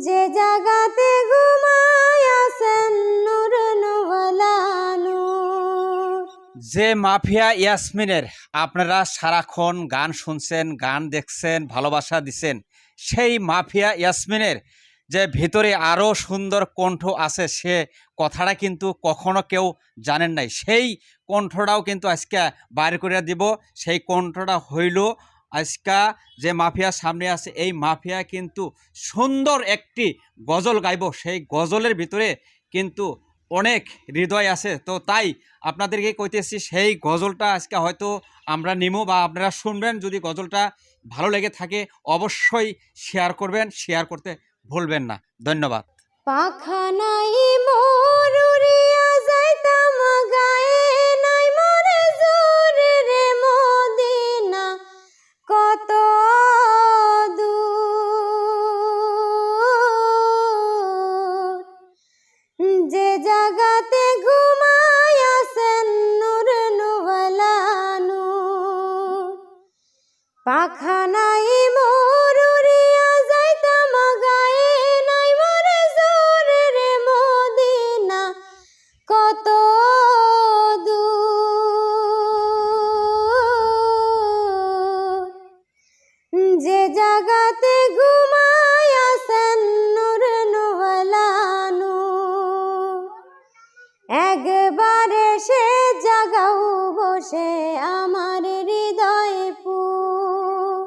যে জাগাতে ঘুমায় আছেন নূর নওয়ালা নূর। যে মাফিয়া ইয়াসমিনের আপনারা সারাক্ষণ গান শুনছেন, গান দেখছেন, ভালোবাসা দিছেন, সেই মাফিয়া ইয়াসমিনের যে ভিতরে আরও সুন্দর কণ্ঠ আছে, সে কথাটা কিন্তু কখনো কেউ জানেন নাই। সেই কণ্ঠটাও কিন্তু আজকে বাইর করে দিব। সেই কণ্ঠটা হইল আজকা যে মাফিয়া সামনে আছে, এই মাফিয়া কিন্তু সুন্দর একটি গজল গাইব। সেই গজলের ভিতরে কিন্তু অনেক হৃদয় আছে। তো তাই আপনাদেরকে কইতেছি, সেই গজলটা আজকে হয়তো আমরা নিমো বা আপনারা শুনবেন। যদি গজলটা ভালো লেগে থাকে অবশ্যই শেয়ার করবেন, শেয়ার করতে ভুলবেন না। ধন্যবাদ। পাখা নাই মোর উড়িয়া যাইতাম গায়ে নাই মোর জোর রে মদিনা কত দূর। যে জাগাতে ঘুমায় আছেন নূর নওয়ালা নূর। পাখা নাই মোর উড়িয়া যাইতাম গায়ে নাই মোর জোর রে মদিনা কত দূর। যে জাগাতে ঘুমায় আছেন নূর নওয়ালা নূর। একবারে সে জাগাও বসে আমার হৃদয় পুর।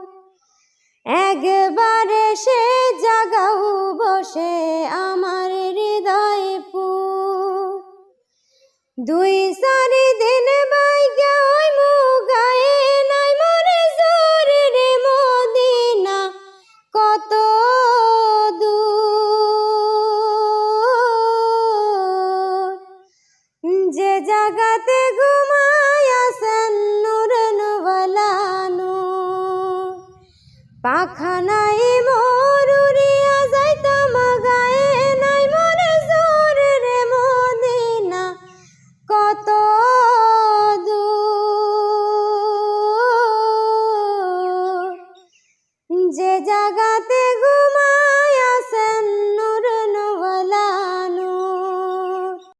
একবারে সে জাগাও বসে আমার হৃদয় পুর। দুই চারি দিন বাইগা ওই মুগায়ে নাই মোর জোর রে মদিনা কত দূর। যে জাগাতে ঘুমায় আছেন নূর নওয়ালা নূর। পাখা নাই